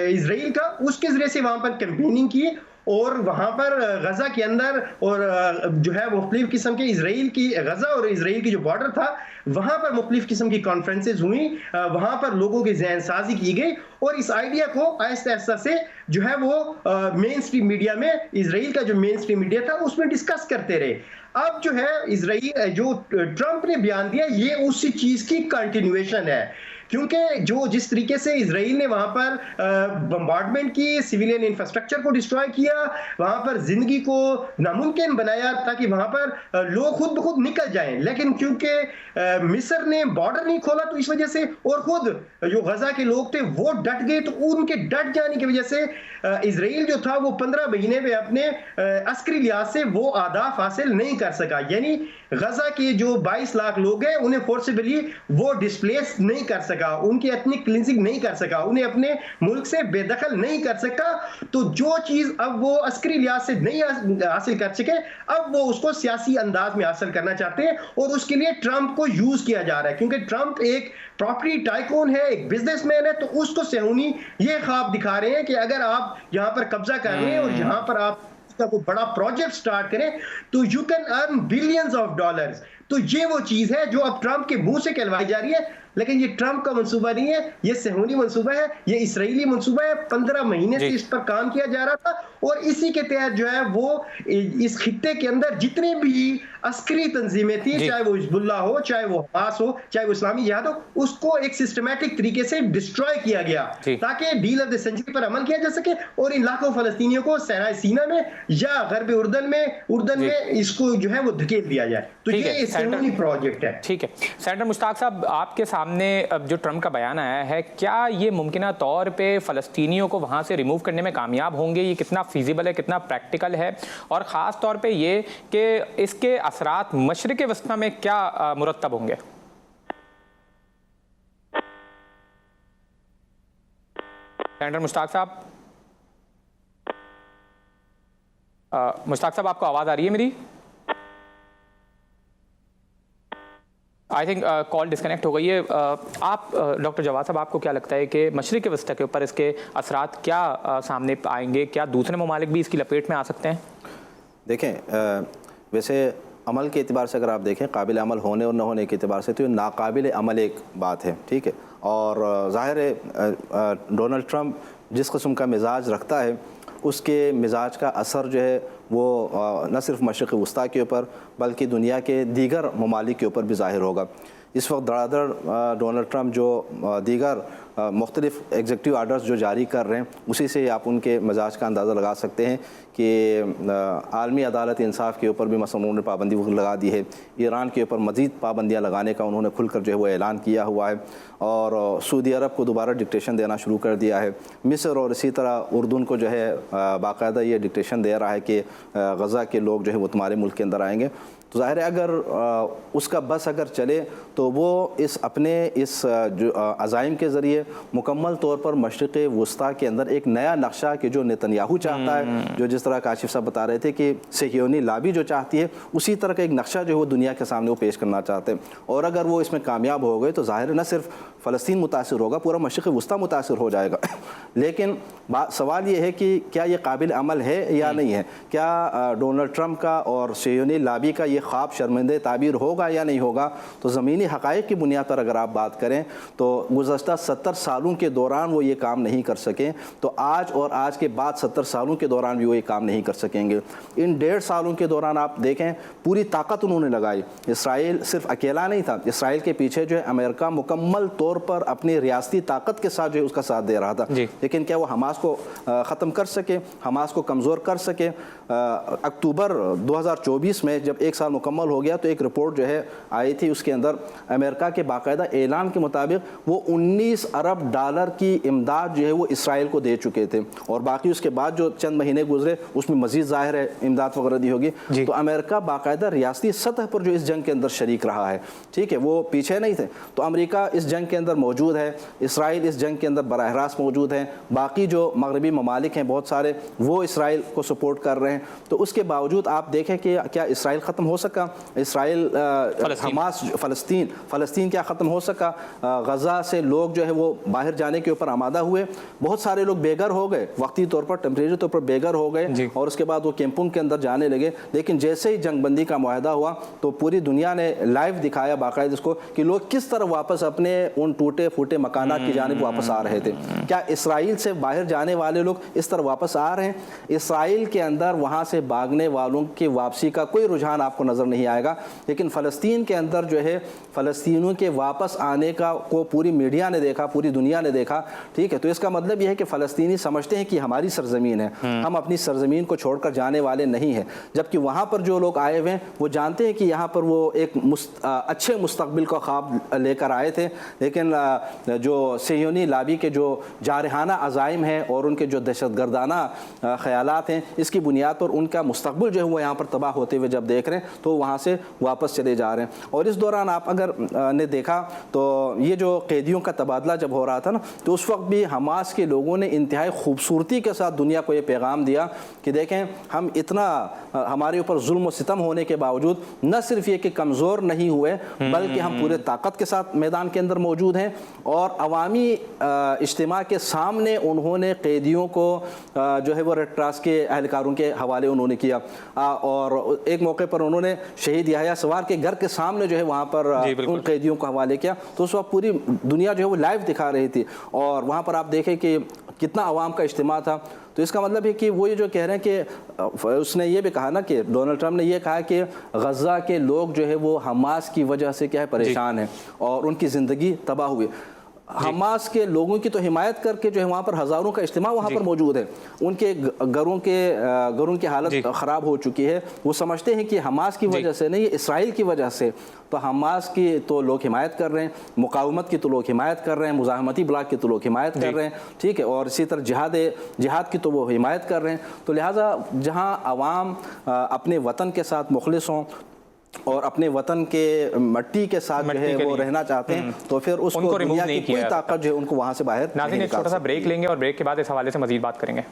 इजराइल का, उसके जरिए से वहां पर कैंपेनिंग की, और वहां पर गजा के अंदर और जो है मुख्तलिफ किस्म के इजराइल की गजा और इजराइल की जो बॉर्डर था वहां पर मुख्तलिफ किस्म की कॉन्फ्रेंसेज हुई, वहां पर लोगों की ज़हन साजी की गई, और इस आइडिया को आहिस्ता आहिस्ता से जो है वो मेन स्ट्रीम मीडिया में, इजराइल का जो मेन स्ट्रीम मीडिया था उसमें डिस्कस करते रहे। अब जो है इजराइल, जो ट्रंप ने बयान दिया, ये उसी चीज की कंटिन्यूएशन है, क्योंकि जो जिस तरीके से इजराइल ने वहां पर बम्बार्डमेंट की, सिविलियन इंफ्रास्ट्रक्चर को डिस्ट्रॉय किया, वहां पर जिंदगी को नामुमकिन बनाया ताकि वहां पर लोग खुद ब खुद निकल जाएं, लेकिन क्योंकि मिस्र ने बॉर्डर नहीं खोला तो इस वजह से, और खुद जो गजा के लोग थे वो डट गए, तो उनके डट जाने की वजह से इजराइल जो था वो 15 महीने में अपने अस्करी लिहाज से वो आदाफ हासिल नहीं कर सका। यानी गजा के जो 22 लाख लोग हैं उन्हें फोर्सिबली वो डिस्प्लेस नहीं कर सका, उनकी एथनिक क्लींजिंग नहीं कर सका, उन्हें अपने मुल्क से बेदखल नहीं कर सका। तो जो चीज अब वो अस्करी लिहाज से नहीं हासिल कर सके, अब वो उसको सियासी अंदाज में हासिल करना चाहते हैं, और उसके लिए ट्रंप को यूज किया जा रहा है, क्योंकि ट्रंप एक प्रॉपर्टी टाइकून है, एक बिजनेसमैन है, तो उसको सेहूनी ये ख्वाब दिखा रहे हैं कि अगर आप यहाँ पर कब्जा कर रहे हैं और यहाँ पर आप को बड़ा प्रोजेक्ट स्टार्ट करें तो you can earn billions of dollars. तो ये वो चीज है जो अब ट्रंप के मुंह से कहलवाई जा रही है, लेकिन ये ट्रंप का मंसूबा नहीं है, ये सेहूनी मंसूबा है, ये इसराइली मंसूबा है। 15 महीने से इस पर काम किया जा रहा था, और इसी के तहत जो है वो इस खित्ते के अंदर जितनी भी अस्करी तंजीमें थी, चाहे वो हिजबुल्लाह हो, चाहे वो हमास हो, चाहे वो इस्लामी जिहाद हो, उसको एक सिस्टमैटिक तरीके से डिस्ट्रॉय किया गया ताकि डील ऑफ द सेंचुरी पर अमल किया जा सके, और इन लाखों फलस्तीनियों को सहराए सीना में या गरब उर्दन में इसको जो है वो धकेल दिया जाए। तो ये सेहूनी प्रोजेक्ट है। ठीक है सेनेटर मुश्ताक साहब, आपके सामने जो ट्रंप का बयान आया है, क्या ये मुमकिना तौर पे फ़लस्तीनियों को वहाँ से रिमूव करने में कामयाब होंगे? ये कितना फीजिबल है, कितना प्रैक्टिकल है, और ख़ास तौर पे ये कि इसके असरात मशरिक़ वस्ता में क्या मुरत्तब होंगे? सेनेटर मुश्ताक साहब, आपको आवाज़ आ रही है मेरी? आई थिंक कॉल डिस्कनेक्ट हो गई है। आप डॉक्टर जवाद साहब, आपको क्या लगता है कि मशरिक़ वस्ता के ऊपर इसके असरात क्या सामने आएंगे? क्या दूसरे ममालिक भी इसकी लपेट में आ सकते हैं? देखें, वैसे अमल के एतबार से अगर आप देखें, काबिल अमल होने और न होने के एतबार से तो ये नाकाबिल अमल एक बात है, ठीक है। और ज़ाहिर है डोनाल्ड ट्रंप जिस किस्म का मिजाज रखता है, उसके मिजाज का असर जो है वो न सिर्फ मशरिक़ वस्ता के ऊपर बल्कि दुनिया के दीगर ममालिक के ऊपर भी ज़ाहिर होगा। इस वक्त धड़ाधड़ डोनाल्ड ट्रंप जो दीगर मुख्तलिफ एग्जीक्यूटिव आर्डर्स जो जारी कर रहे हैं, उसी से आप उनके मिजाज का अंदाज़ा लगा सकते हैं कि आलमी अदालत इंसाफ के ऊपर भी मसलन उन्होंने पाबंदी लगा दी है। ईरान के ऊपर मज़ीद पाबंदियाँ लगाने का उन्होंने खुलकर जो है वो ऐलान किया हुआ है, और सऊदी अरब को दोबारा डिक्टेशन देना शुरू कर दिया है। मिस्र और इसी तरह उर्दून को जो है बाकायदा ये डिक्टेशन दे रहा है कि गज़ा के लोग जो है वो तुम्हारे मुल्क के अंदर आएंगे। तो ज़ाहिर है अगर उसका बस अगर चले तो वो इस जो अज़ाइम के ज़रिए मुकम्मल तौर पर मशरिक़ वस्ता के अंदर एक नया नक्शा कि जो नेतन्याहू चाहता है, जो जिस तरह काशिफ साहब बता रहे थे कि सहयोनी लाबी जो चाहती है, उसी तरह का एक नक्शा जो है वो दुनिया के सामने वो पेश करना चाहते हैं। और अगर वो इसमें कामयाब हो गए तो ज़ाहिर है न सिर्फ फ़लस्तीन मुतासिर होगा, पूरा मशरिक़ वस्ता मुतासिर हो जाएगा। लेकिन सवाल ये है कि क्या ये काबिल अमल है या नहीं है? क्या डोनाल्ड ट्रंप का और सहयोनी लाबी का ये ख्वाब शर्मिंदे ताबीर होगा या नहीं होगा? तो ज़मीनी हक़ाइक़ की बुनियाद पर अगर आप बात करें तो गुज़श्ता 70 सालों के दौरान वो ये काम नहीं कर सके, तो आज और आज के बाद 70 सालों के दौरान भी वो ये काम नहीं कर सकेंगे। इन 1.5 सालों के दौरान आप देखें पूरी ताकत उन्होंने लगाई। इसराइल सिर्फ अकेला नहीं था, इसराइल के पीछे जो है अमेरिका मुकम्मल तौर पर अपनी रियासती ताकत के साथ जो है उसका साथ दे रहा था। लेकिन क्या वो हमास को ख़त्म कर सके, हमास को कमज़ोर कर सके? अक्टूबर 2024 में जब 1 साल मुकम्मल हो गया तो एक रिपोर्ट जो है आई थी, उसके अंदर अमेरिका के बाकायदा ऐलान के मुताबिक वो 19 अरब डॉलर की इमदाद जो है वो इसराइल को दे चुके थे, और बाकी उसके बाद जो चंद महीने गुजरे उसमें मज़ीद ज़ाहिर है इमदाद वगैरह दी होगी। तो अमेरिका बाकायदा रियासती सतह पर जो इस जंग के अंदर शरीक रहा है, ठीक है, वो पीछे नहीं थे। तो अमेरिका इस जंग के अंदर मौजूद है, इसराइल इस जंग के अंदर बराह रास्त मौजूद है, बाकी जो मगरबी ममालिक हैं बहुत सारे वो इसराइल को सपोर्ट कर रहे हैं। तो उसके बावजूद आप देखें कि क्या इसराइल ख़त्म हो सका? इसराइल हमास फ़लस्तीन क्या ख़त्म हो सका? गज़ा से लोग जो है वो बाहर जाने के ऊपर आमादा हुए, बहुत सारे लोग बेघर हो गए, वक्ती तौर पर टेम्परेरी तौर पर बेघर हो गए, और उसके बाद वो कैंपों के अंदर जाने लगे। लेकिन जैसे ही जंगबंदी का मुआहदा हुआ तो पूरी दुनिया ने लाइव दिखाया बाकायदा इसको कि लोग किस तरह वापस अपने उन टूटे फूटे मकानात की जानिब वापस आ रहे थे। क्या इसराइल से बाहर जाने वाले लोग इस तरह वापस आ रहे हैं? इसराइल के अंदर वहाँ से भागने वालों की वापसी का कोई रुझान आपको नज़र नहीं आएगा। लेकिन फ़लस्तीन के अंदर जो है फ़लस्तीनियों के वापस आने का को पूरी मीडिया ने देखा, पूरी दुनिया ने देखा, ठीक है। तो इसका मतलब यह है कि फ़लस्तीनी समझते हैं कि हमारी सरज़मीन है, हम अपनी सरज़मीन को छोड़कर जाने वाले नहीं हैं। जबकि वहाँ पर जो लोग आए हुए हैं वो जानते हैं कि यहाँ पर वो एक अच्छे मुस्तक़बिल का ख्वाब लेकर आए थे, लेकिन जो सहयोनी लाबी के जो जारहाना अज़ाइम हैं और उनके जो दहशतगर्दाना ख़यालात हैं, इसकी बुनियाद पर उनका मुस्तक़बिल जो है वो यहाँ पर तबाह होते हुए जब देख रहे हैं तो वहाँ से वापस चले जा रहे हैं। और इस दौरान आप अगर ने देखा तो ये जो कैदियों का तबादला जब हो रहा था ना, तो उस वक्त भी हमास के लोगों ने इंतहाई खूबसूरती के साथ दुनिया को ये पैगाम दिया कि देखें हम इतना हमारे ऊपर जुल्म व सितम होने के बावजूद न सिर्फ ये कि कमज़ोर नहीं हुए, बल्कि हम पूरे ताकत के साथ मैदान के अंदर मौजूद हैं। और अवामी इज्तिमा के सामने उन्होंने कैदियों को जो है वो रेड क्रॉस के अहलकारों के हवाले उन्होंने किया, और एक मौके पर उन्होंने शहीद याह्या सवार के घर के सामने जो है वहाँ पर उन कैदियों को हवाले किया। तो उस वक्त पूरी दुनिया जो है वो लाइव दिखा रही थी, और वहाँ पर आप देखें कि कितना अवाम का इज्तिमा था। तो इसका मतलब है कि वो ये जो कह रहे हैं कि उसने ये भी कहा ना कि डोनाल्ड ट्रंप ने ये कहा कि गज़ा के लोग जो है वो हमास की वजह से क्या है परेशान हैं और उनकी ज़िंदगी तबाह हुई। हमास के लोगों की तो हिमायत करके जो है वहाँ पर हज़ारों का इज्तिमा वहाँ पर मौजूद है, उनके घरों की हालत ख़राब हो चुकी है। वो समझते हैं कि हमास की वजह से नहीं, इसराइल की वजह से। तो हमास की तो लोग हिमायत कर रहे हैं, मुकावमत की तो लोग हिमायत कर रहे हैं, मुज़ाहमती ब्लॉक की तो लोग हिमायत कर रहे हैं, ठीक है, और इसी तरह जिहाद की तो वो हिमायत कर रहे हैं। तो लिहाजा जहाँ अवाम अपने वतन के साथ मुखलिस हों और अपने वतन के मट्टी के साथ जो है वो रहना चाहते हैं, तो फिर उसको दुनिया की कोई ताकत जो है उनको वहाँ से बाहर। नाज़रीन, एक छोटा सा ब्रेक लेंगे और ब्रेक के बाद इस हवाले से मज़ीद बात करेंगे।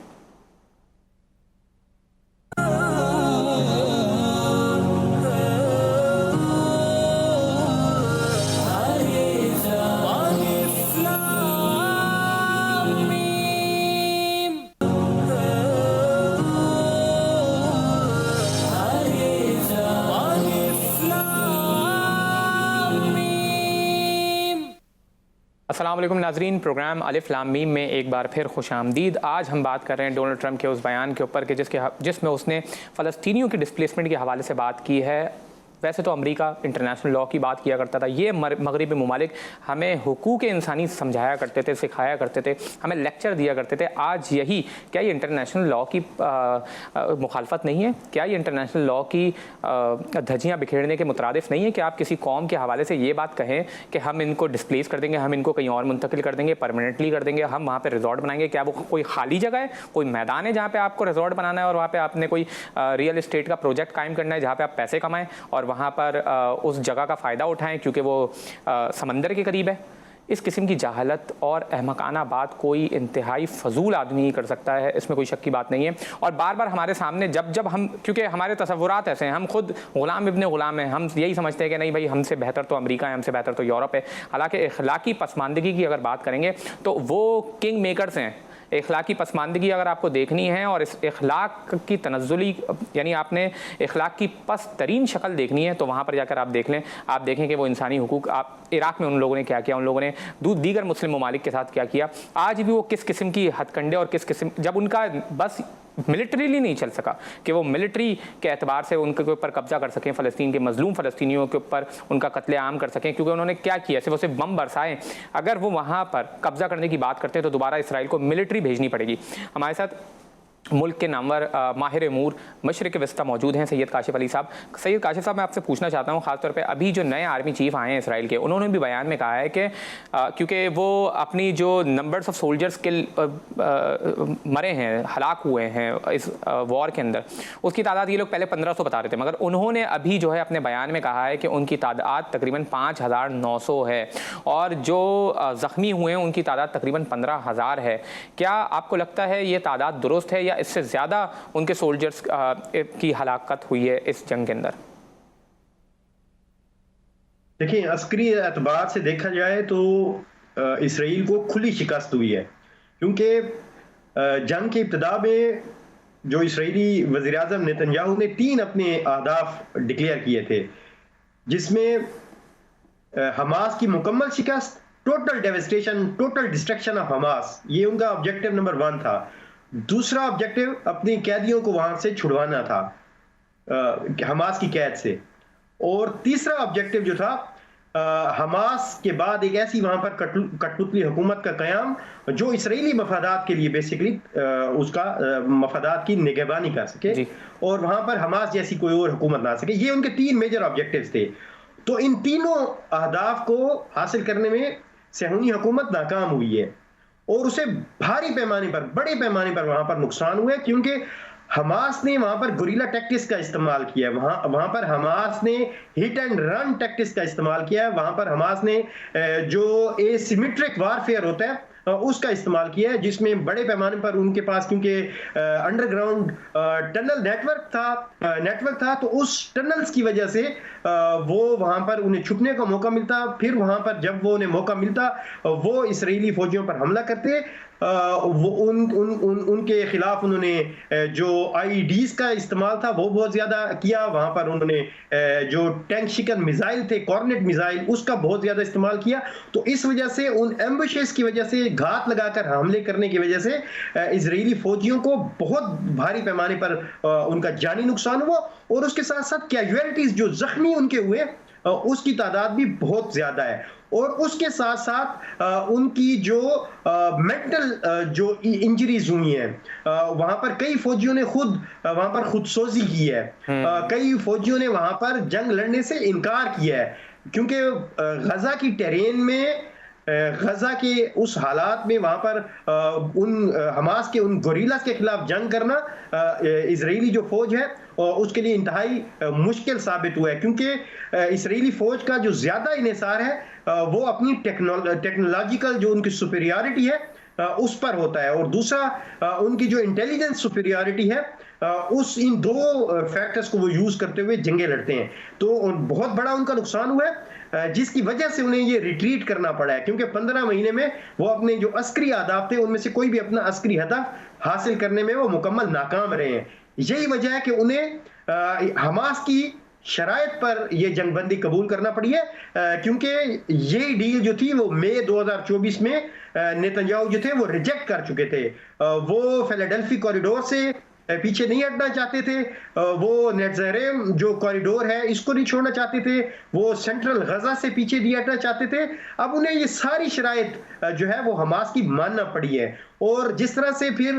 अस्सलाम वालेकुम नाज़रीन, प्रोग्राम अलिफ लाम मीम में एक बार फिर खुशामदीद। आज हम बात कर रहे हैं डोनाल्ड ट्रंप के उस बयान के ऊपर कि जिसमें उसने फ़लस्तीनियों की डिस्प्लेसमेंट के हवाले से बात की है वैसे तो अमेरिका इंटरनेशनल लॉ की बात किया करता था, ये मगरबी ममालिक हमें हुकूक इंसानी समझाया करते थे, सिखाया करते थे, हमें लेक्चर दिया करते थे। आज यही, क्या ये इंटरनेशनल लॉ की मुखालफत नहीं है? क्या ये इंटरनेशनल लॉ की धज्जियाँ बिखेरने के मुतरादिफ नहीं है कि आप किसी कौम के हवाले से ये बात कहें कि हम इनको डिस्प्लेस कर देंगे, हम इनको कहीं और मुंतकिल कर देंगे, परमानेंटली कर देंगे, हम वहाँ पर रिजॉर्ट बनाएंगे? क्या वो कोई खाली जगह है, कोई मैदान है जहाँ पर आपको रिजॉर्ट बनाना है और वहाँ पर आपने कोई रियल इस्टेट का प्रोजेक्ट कायम करना है जहाँ पर आप पैसे कमाएं और वहाँ पर उस जगह का फ़ायदा उठाएं क्योंकि वो समंदर के करीब है? इस किस्म की जहालत और अहमकाना बात कोई इंतहाई फजूल आदमी ही कर सकता है, इसमें कोई शक की बात नहीं है। और बार बार हमारे सामने जब हम, क्योंकि हमारे तसव्वुरात ऐसे हैं, हम खुद गुलाम इब्ने गुलाम हैं, हम यही समझते हैं कि नहीं भाई हमसे बेहतर तो अमेरिका है, हमसे बेहतर तो यूरोप है। हालांकि इखलाकी पसमानदगी की अगर बात करेंगे तो वो किंग मेकर्स हैं। इखलाकी पसमानदगी अगर आपको देखनी है और इस इखलाक की तनज़्ज़ुली, यानी आपने इखलाक की पस्त तरीन शक्ल देखनी है, तो वहाँ पर जाकर आप देख लें, आप देखें कि वो इंसानी हुकूक आप इराक़ में उन लोगों ने क्या किया, उन लोगों ने दीगर मुस्लिम ममालिक के साथ क्या किया। आज भी वो किस किस्म की हथकंडे और किस किस्म, जब उनका बस मिलिट्रीली नहीं चल सका कि वो मिलिट्री के एतबार से उनके ऊपर कब्जा कर सकें, फ़लस्तीन के मजलूम फ़लस्तीनियों के ऊपर उनका कत्लेआम कर सकें, क्योंकि उन्होंने क्या किया, सिर्फ बम बरसाए। अगर वो वहाँ पर कब्जा करने की बात करते हैं तो दोबारा इसराइल को मिलिट्री भेजनी पड़ेगी। हमारे साथ मुल्क के नामवर माहिर अमूर मशरिक वस्ता मौजूद हैं, सैयद काशिफ अली साहब। सैयद काशिफ साहब, मैं आपसे पूछना चाहता हूँ, ख़ासतौर पे अभी जो नए आर्मी चीफ आए हैं इसराइल के, उन्होंने भी बयान में कहा है कि क्योंकि वो अपनी जो नंबर्स ऑफ सोल्जर्स के मरे हैं, हलाक हुए हैं इस वॉर के अंदर, उसकी तादाद ये लोग पहले 1500 बता रहे थे, मगर उन्होंने अभी जो है अपने बयान में कहा है कि उनकी तादाद तकरीबन 5900 है और जो ज़ख्मी हुए हैं उनकी तादाद तकरीबन 15000 है। क्या आपको लगता है ये तादाद दुरुस्त है या इससे ज़्यादा उनके सोल्जर्स की हलाकत हुई है इस जंग के अंदर? देखिए, अस्करी एतबार से देखा जाए तो इसराइल को खुली शिकस्त हुई है, क्योंकि जंग की इब्तिदा में जो इसराइली वज़ीर-ए-आज़म नेतन्याहू ने 3 अपने अहदाफ डिक्लेयर किए थे, जिसमें हमास की मुकम्मल शिकस्त, total devastation, total destruction of Hamas, ये उनका ऑब्जेक्टिव नंबर 1 था। दूसरा ऑब्जेक्टिव अपने कैदियों को वहां से छुड़वाना था, हमास की कैद से। और तीसरा ऑब्जेक्टिव जो था, हमास के बाद एक ऐसी वहां पर कठपुतली हुकूमत का कयाम जो इसराइली मफादात के लिए बेसिकली उसका मफादात की निगहबानी कर सके और वहां पर हमास जैसी कोई और हुकूमत ना सके। ये उनके 3 मेजर ऑब्जेक्टिव्स थे। तो इन तीनों अहदाफ को हासिल करने में सहूनी हुकूमत नाकाम हुई है और उसे भारी पैमाने पर, बड़े पैमाने पर वहां पर नुकसान हुआ है, क्योंकि हमास ने वहां पर गुरिल्ला टैक्टिक्स का इस्तेमाल किया है, वहां पर हमास ने हिट एंड रन टैक्टिक्स का इस्तेमाल किया है, वहां पर हमास ने जो एसिमेट्रिक वारफेयर होता है उसका इस्तेमाल किया है, जिसमें बड़े पैमाने पर उनके पास, क्योंकि अंडरग्राउंड टनल नेटवर्क था, तो उस टनल्स की वजह से वो वहां पर उन्हें छुपने का मौका मिलता। फिर वहां पर जब वो उन्हें मौका मिलता वो इसराइली फौजियों पर हमला करते। वो उनके खिलाफ उन्होंने जो आईईडीज का इस्तेमाल था वो बहुत ज्यादा किया। वहां पर उन्होंने जो टैंक शिकन मिसाइल थे, कॉर्नेट मिसाइल, उसका बहुत ज्यादा इस्तेमाल किया। तो इस वजह से उन एम्बुशेस की वजह से, घात लगाकर हमले करने की वजह से इजरायली फौजियों को बहुत भारी पैमाने पर उनका जानी नुकसान हुआ और उसके साथ साथ कैजुअलिटीज, जो जख्मी उनके हुए, उसकी तादाद भी बहुत ज्यादा है। और उसके साथ साथ उनकी जो मेंटल जो इंजरीज हुई हैं, वहां पर कई फौजियों ने वहां पर खुदसोजी की है, कई फौजियों ने वहां पर जंग लड़ने से इनकार किया है, क्योंकि गजा की टेरेन में, गजा के उस हालात में वहां पर उन हमास के उन गोरिल्लास के खिलाफ जंग करना इजरायली जो फौज है उसके लिए इंतहाई मुश्किल साबित हुआ है, क्योंकि इजरायली फौज का जो ज्यादा इन्हिसार है वो अपनी टेक्नोलॉजिकल जो उनकी सुपीरियरिटी है उस पर होता है, और दूसरा उनकी जो इंटेलिजेंस सुपीरियरिटी है उस इन 2 फैक्टर्स को वो यूज करते हुए जंगे लड़ते हैं। तो बहुत बड़ा उनका नुकसान हुआ है, जिसकी वजह से उन्हें ये रिट्रीट करना पड़ा है, क्योंकि 15 महीने में वो अपने जो अस्करी अहदाफ थे उनमें से कोई भी अपना अस्करी हदफ हासिल करने में वो मुकम्मल नाकाम रहे हैं। यही वजह है कि उन्हें हमास की शराइत पर यह जंगबंदी कबूल करना पड़ी है, क्योंकि ये डील जो थी वो मई 2024 में नेतन्याहू जो थे वो रिजेक्ट कर चुके थे। वो फिलाडेल्फी कॉरिडोर से पीछे नहीं हटना चाहते थे, वो नेटज़ेरेम जो कॉरिडोर है इसको नहीं छोड़ना चाहते थे, वो सेंट्रल गजा से पीछे नहीं हटना चाहते थे। अब उन्हें ये सारी शराइत जो है वो हमास की मानना पड़ी है। और जिस तरह से फिर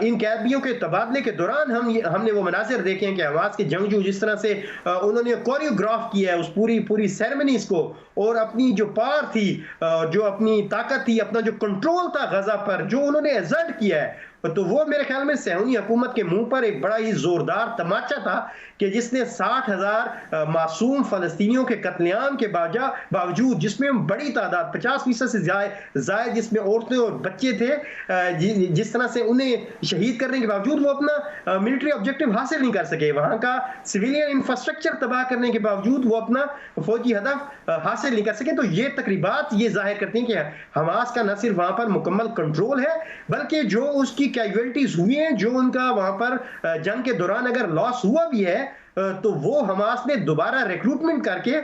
इन कैदियों के तबादले के दौरान हमने वो मनाजिर देखे हैं कि हमास के जंगजू जिस तरह से उन्होंने कोरियोग्राफ किया है उस पूरी सेरेमनीज को, और अपनी जो पावर थी, जो अपनी ताकत थी, अपना जो कंट्रोल था गजा पर, जो उन्होंने एग्जर्ट किया है, तो वो मेरे ख्याल में सहूनी हुकूमत के मुंह पर एक बड़ा ही जोरदार तमाचा था कि जिसने 60,000 मासूम फलस्तीनियों के कत्लेआम के बावजूद, जिसमें बड़ी तादाद 50% से ज्यादा जिसमें औरतें और बच्चे थे, जिस तरह से उन्हें शहीद करने के बावजूद वो अपना मिलिट्री ऑब्जेक्टिव हासिल नहीं कर सके, वहां का सिविलियन इंफ्रास्ट्रक्चर तबाह करने के बावजूद वो अपना फौजी हदफ हासिल नहीं कर सके। तो ये तकरीबात ये जाहिर करती हैं कि हमास का न सिर्फ वहां पर मुकम्मल कंट्रोल है, बल्कि जो उसकी कैजुअलिटीज हुई हैं, जो उनका वहां पर जंग के दौरान अगर लॉस हुआ भी है, तो वो हमास ने दोबारा रिक्रूटमेंट करके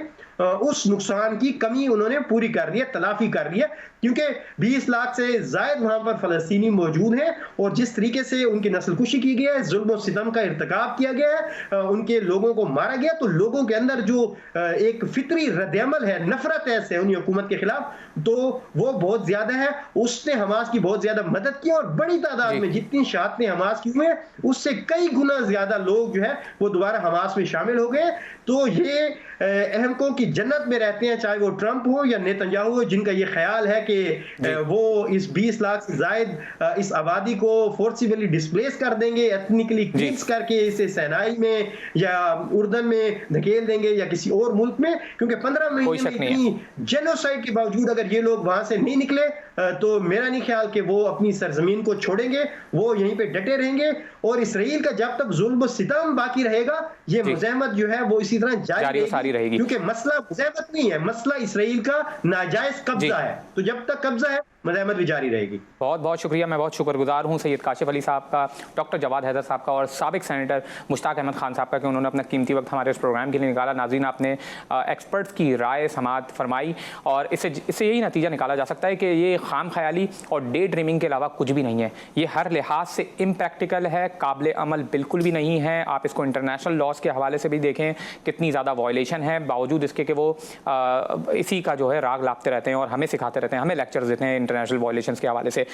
उस नुकसान की कमी उन्होंने पूरी कर ली है, तलाफी कर ली है, क्योंकि 20 लाख से ज्यादा वहां पर फलस्तीनी मौजूद हैं और जिस तरीके से उनकी नस्लकुशी की गई है, जुल्म और सितम का इर्तिकाब किया गया है, उनके लोगों को मारा गया, तो लोगों के अंदर जो एक फितरी रद्दअमल है, नफरत है सहूनी हुकूमत के खिलाफ, तो वो बहुत ज्यादा है। उसने हमास की बहुत ज्यादा मदद की और बड़ी तादाद में जितनी शहादतें हमास की हुई हैं उससे कई गुना ज्यादा लोग जो है वो दोबारा हमास में शामिल हो गए। तो ये अहमकों की जन्नत में रहते हैं, चाहे वो ट्रंप हो या नेतन्याहू हो, जिनका ये ख्याल है कि वो इस 20 लाख से ज्यादा इस आबादी को फोर्सिबली डिस्प्लेस कर देंगे, एथनिकली क्लींस करके इसे सेनाई में या उर्दन में धकेल देंगे या किसी और मुल्क में, क्योंकि 15 महीने में इतनी जेनोसाइड के बावजूद अगर ये लोग वहां से नहीं निकले तो मेरा नहीं ख्याल कि वो अपनी सरजमीन को छोड़ेंगे, वो यहीं पे डटे रहेंगे। और इसराइल का जब तक जुल्म सितम बाकी रहेगा, ये मुज़ाहमत जो है वो इसी तरह जारी रहेगी, क्योंकि मसला मुज़ाहमत नहीं है, मसला इसराइल का नाजायज कब्जा है। तो जब तक कब्जा है मुज़ाहमत भी जारी रहेगी। बहुत बहुत शुक्रिया, मैं बहुत शुक्रगुजार हूँ सैयद काशिफ अली साहब का, डॉक्टर जवाद हैदर साहब का और साबिक सेनेटर मुश्ताक अहमद खान साहब का कि उन्होंने अपना कीमती वक्त हमारे इस प्रोग्राम के लिए निकाला। नाज़रीन, आपने एक्सपर्ट्स की राय समाअत फरमाई और इससे यही नतीजा निकाला जा सकता है कि ये खाम ख्याली और डे ड्रीमिंग के अलावा कुछ भी नहीं है। ये हर लिहाज से इम्प्रैक्टिकल है, काबिल अमल बिल्कुल भी नहीं है। आप इसको इंटरनेशनल लॉज के हवाले से भी देखें कितनी ज़्यादा वायलेशन है, बावजूद इसके कि वो इसी का जो है राग लापते रहते हैं और हमें सिखाते रहते हैं, हमें लेक्चर्स देते हैं इंटरनेशनल वायलेशंस के हवाले से।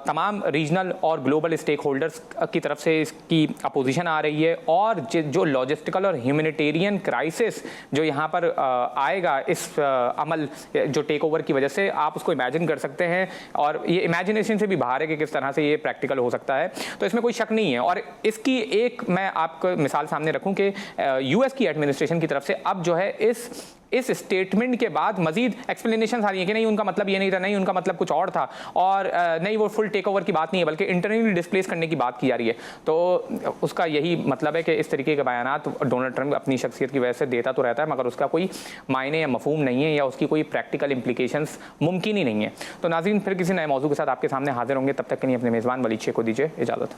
तमाम रीजनल और ग्लोबल स्टेक होल्डर्स की तरफ से इसकी अपोजिशन आ रही है और जो लॉजिस्टिकल और ह्यूमैनिटेरियन क्राइसिस जो यहाँ पर आएगा इस अमल जो टेक ओवर की वजह से, आप उसको इमेजिन कर सकते हैं और ये इमेजिनेशन से भी बाहर है कि किस तरह से ये प्रैक्टिकल हो सकता है। तो इसमें कोई शक नहीं है। और इसकी एक मैं आपको मिसाल सामने रखूं कि यूएस की एडमिनिस्ट्रेशन की तरफ से अब जो है इस स्टेटमेंट के बाद मजीद एक्सप्लेनेशन आ रही है कि नहीं उनका मतलब ये नहीं था, नहीं उनका मतलब कुछ और था, और नहीं वो फुल टेक ओवर की बात नहीं है बल्कि इंटरनली डिस्प्लेस करने की बात की जा रही है। तो उसका यही मतलब है कि इस तरीके के बयानात डोनाल्ड ट्रंप अपनी शख्सियत की वजह से देता तो रहता है, मगर उसका कोई मायने या मफहूम नहीं है या उसकी कोई प्रैक्टिकल इंप्लीकेशंस मुमकिन ही नहीं है। तो नाज़रीन, फिर किसी नए मौजू के साथ आपके सामने हाजिर होंगे, तब तक के लिए अपने मेज़बान वलीद शेख को दीजिए इजाज़त।